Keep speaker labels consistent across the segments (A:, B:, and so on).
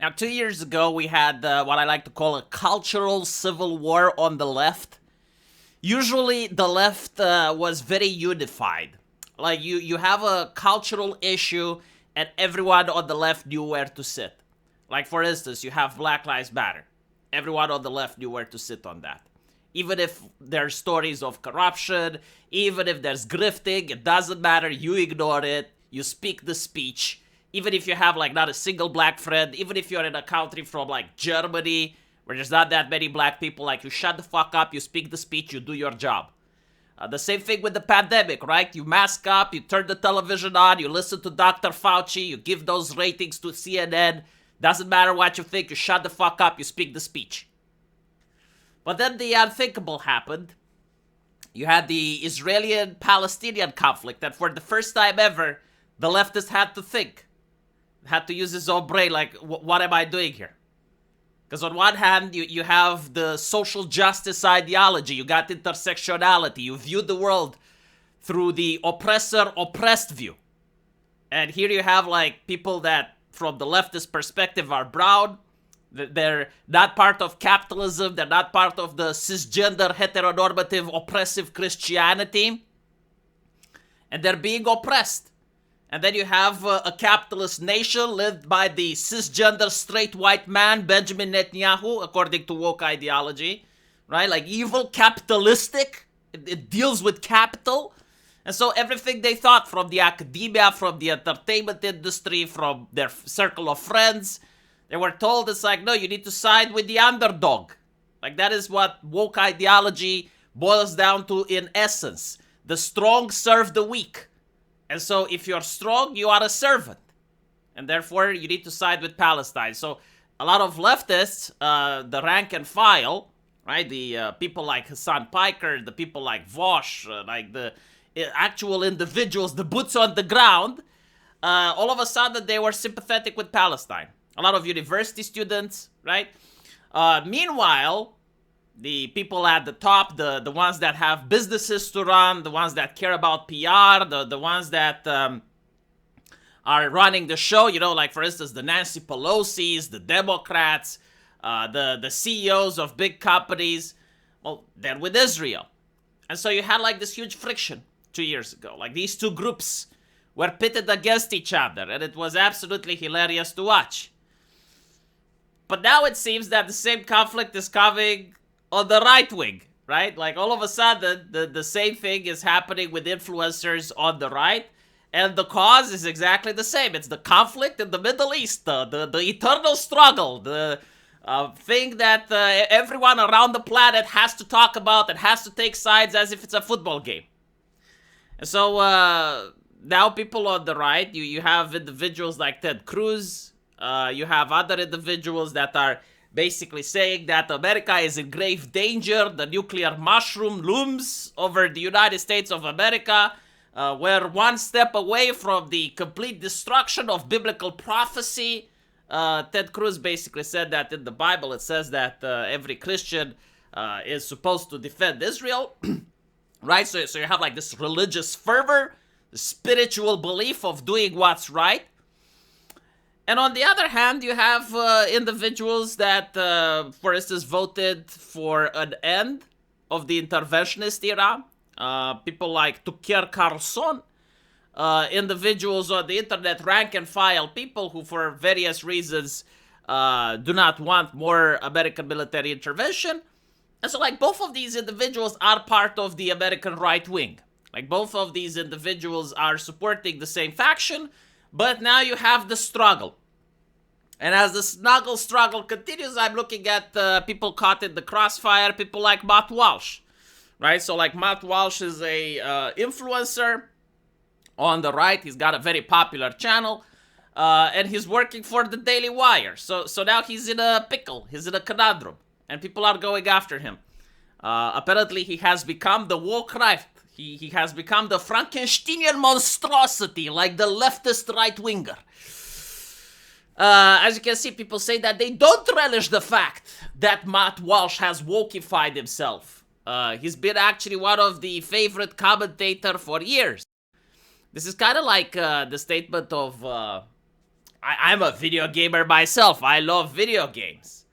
A: Now, 2 years ago, we had what I like to call a cultural civil war on the left. Usually, the left was very unified. Like, you have a cultural issue, and everyone on the left knew where to sit. Like, for instance, you have Black Lives Matter. Everyone on the left knew where to sit on that. Even if there's stories of corruption, even if there's grifting, it doesn't matter. You ignore it. You speak the speech. Even if you have, like, not a single black friend, even if you're in a country from, like, Germany, where there's not that many black people, like, you shut the fuck up, you speak the speech, you do your job. The same thing with the pandemic, right? You mask up, you turn the television on, you listen to Dr. Fauci, you give those ratings to CNN. Doesn't matter what you think, you shut the fuck up, you speak the speech. But then the unthinkable happened. You had the Israeli-Palestinian conflict, that for the first time ever, the leftists had to think. Had to use his own brain, like, what am I doing here? Because on one hand, you have the social justice ideology, you got intersectionality, you view the world through the oppressor-oppressed view. And here you have, like, people that, from the leftist perspective, are brown. They're not part of capitalism, they're not part of the cisgender, heteronormative, oppressive Christianity. And they're being oppressed. And then you have a capitalist nation led by the cisgender straight white man, Benjamin Netanyahu, according to woke ideology, right? Like evil, capitalistic. It deals with capital. And so everything they thought from the academia, from the entertainment industry, from their circle of friends, they were told it's like, no, you need to side with the underdog. Like that is what woke ideology boils down to in essence. The strong serve the weak. And so if you're strong, you are a servant. And therefore, you need to side with Palestine. So a lot of leftists, the rank and file, right? The people like Hassan Piker, the people like Walsh, like the actual individuals, the boots on the ground, all of a sudden they were sympathetic with Palestine. A lot of university students, right? Meanwhile, the people at the top, the ones that have businesses to run, the ones that care about PR, the ones that are running the show, you know, like for instance, the Nancy Pelosi's, the Democrats, the CEOs of big companies, well, they're with Israel. And so you had like this huge friction 2 years ago. Like these two groups were pitted against each other, and it was absolutely hilarious to watch. But now it seems that the same conflict is coming on the right wing, right? Like all of a sudden, the same thing is happening with influencers on the right, and the cause is exactly the same. It's the conflict in the Middle East, the eternal struggle, the thing that everyone around the planet has to talk about and has to take sides as if it's a football game. And so now people on the right, you have individuals like Ted Cruz, you have other individuals that are basically saying that America is in grave danger. The nuclear mushroom looms over the United States of America. We're one step away from the complete destruction of biblical prophecy. Ted Cruz basically said that in the Bible it says that every Christian is supposed to defend Israel. Right? So you have like this religious fervor, the spiritual belief of doing what's right. And on the other hand, you have individuals that, for instance, voted for an end of the interventionist era. People like Tucker Carlson, individuals on the internet, rank and file people who, for various reasons, do not want more American military intervention. And so, like, both of these individuals are part of the American right wing. Like, both of these individuals are supporting the same faction, but now you have the struggle. And as the struggle continues, I'm looking at people caught in the crossfire, people like Matt Walsh, right? So like Matt Walsh is a influencer on the right. He's got a very popular channel, and he's working for the Daily Wire. So now he's in a pickle. He's in a conundrum, and people are going after him. Apparently, he has become the woke right. He has become the Frankensteinian monstrosity, like the leftist right-winger. As you can see, people say that they don't relish the fact that Matt Walsh has wokeified himself. He's been actually one of the favorite commentators for years. This is kind of like the statement of I'm a video gamer myself. I love video games.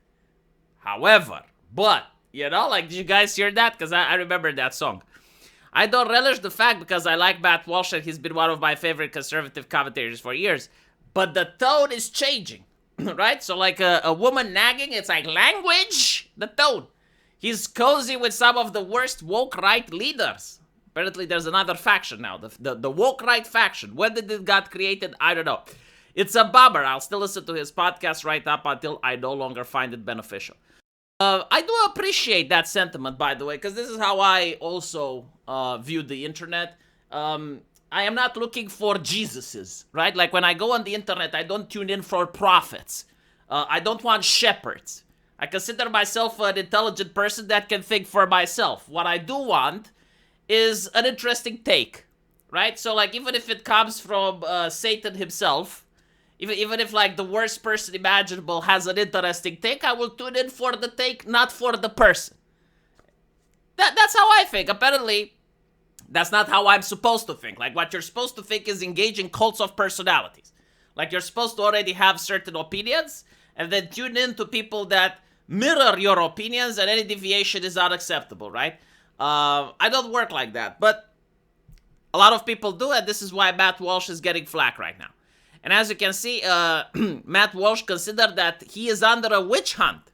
A: However, but, you know, like, did you guys hear that? Because I remember that song. I don't relish the fact because I like Matt Walsh and he's been one of my favorite conservative commentators for years. But the tone is changing, right? So like a woman nagging, it's like language, the tone. He's cozy with some of the worst woke right leaders. Apparently there's another faction now, the woke right faction. When did it got created? I don't know. It's a bummer. I'll still listen to his podcast right up until I no longer find it beneficial. I do appreciate that sentiment, by the way, because this is how I also view the internet. I am not looking for Jesuses, right? Like when I go on the internet, I don't tune in for prophets. I don't want shepherds. I consider myself an intelligent person that can think for myself. What I do want is an interesting take, right? So like even if it comes from Satan himself, even if like the worst person imaginable has an interesting take, I will tune in for the take, not for the person. That's how I think. Apparently, that's not how I'm supposed to think. Like what you're supposed to think is engage in cults of personalities. Like you're supposed to already have certain opinions and then tune in to people that mirror your opinions and any deviation is unacceptable, right? I don't work like that, but a lot of people do, and this is why Matt Walsh is getting flack right now. And as you can see, Matt Walsh considered that he is under a witch hunt.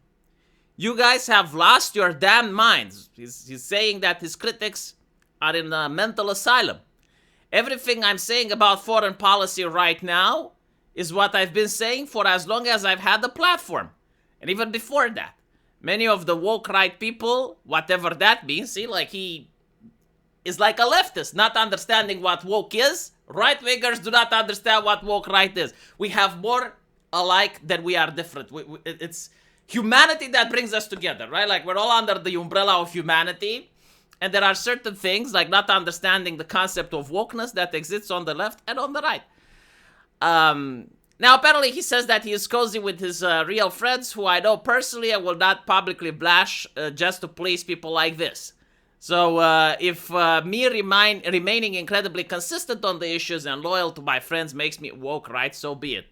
A: You guys have lost your damn minds. He's saying that his critics are in a mental asylum. Everything I'm saying about foreign policy right now is what I've been saying for as long as I've had the platform. And even before that. Many of the woke right people, whatever that means, see, like he is like a leftist, not understanding what woke is. Right-wingers do not understand what woke right is. We have more alike than we are different. It's humanity that brings us together, right? Like we're all under the umbrella of humanity. And there are certain things, like not understanding the concept of wokeness that exists on the left and on the right. Now, apparently he says that he is cozy with his real friends, who I know personally and will not publicly blash just to please people like this. So if me remaining incredibly consistent on the issues and loyal to my friends makes me woke right, so be it.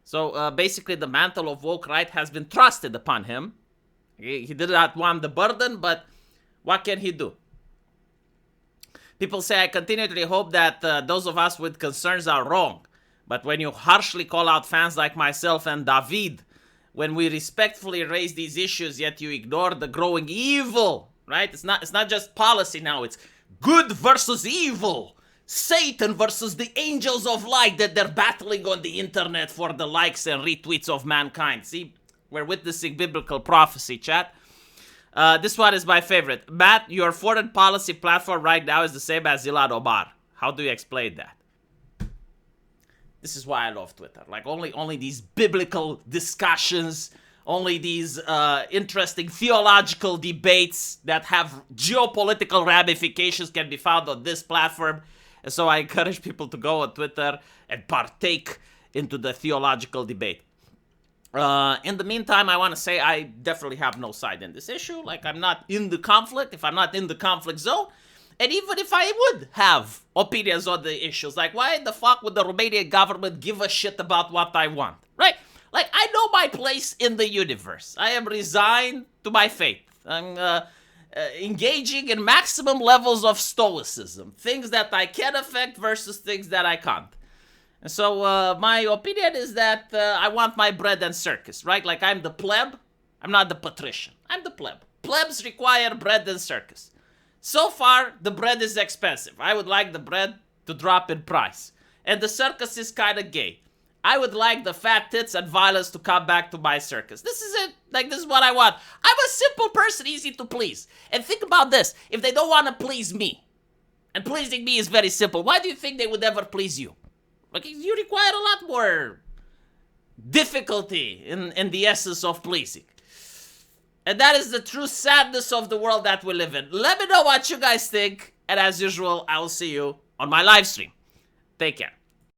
A: So basically the mantle of woke right has been thrusted upon him. He did not want the burden, but what can he do? People say, I continually hope that those of us with concerns are wrong. But when you harshly call out fans like myself and David, when we respectfully raise these issues, yet you ignore the growing evil, right? It's not just policy now. It's good versus evil. Satan versus the angels of light that they're battling on the internet for the likes and retweets of mankind. See, we're witnessing biblical prophecy, chat. This one is my favorite. Matt, your foreign policy platform right now is the same as Ilhan Omar. How do you explain that? This is why I love Twitter. Like only these biblical discussions, only these interesting theological debates that have geopolitical ramifications can be found on this platform. And so I encourage people to go on Twitter and partake into the theological debate. In the meantime, I want to say I definitely have no side in this issue. Like, I'm not in the conflict, if I'm not in the conflict zone. And even if I would have opinions on the issues, like, why the fuck would the Romanian government give a shit about what I want, right? Like, I know my place in the universe. I am resigned to my fate. I'm engaging in maximum levels of stoicism. Things that I can affect versus things that I can't. And so my opinion is that I want my bread and circus, right? Like I'm the pleb, I'm not the patrician. I'm the pleb. Plebs require bread and circus. So far, the bread is expensive. I would like the bread to drop in price. And the circus is kind of gay. I would like the fat tits and violence to come back to my circus. This is it. Like, this is what I want. I'm a simple person, easy to please. And think about this. If they don't want to please me, and pleasing me is very simple, why do you think they would ever please you? Like, you require a lot more difficulty in the essence of pleasing. And that is the true sadness of the world that we live in. Let me know what you guys think. And as usual, I will see you on my live stream. Take care.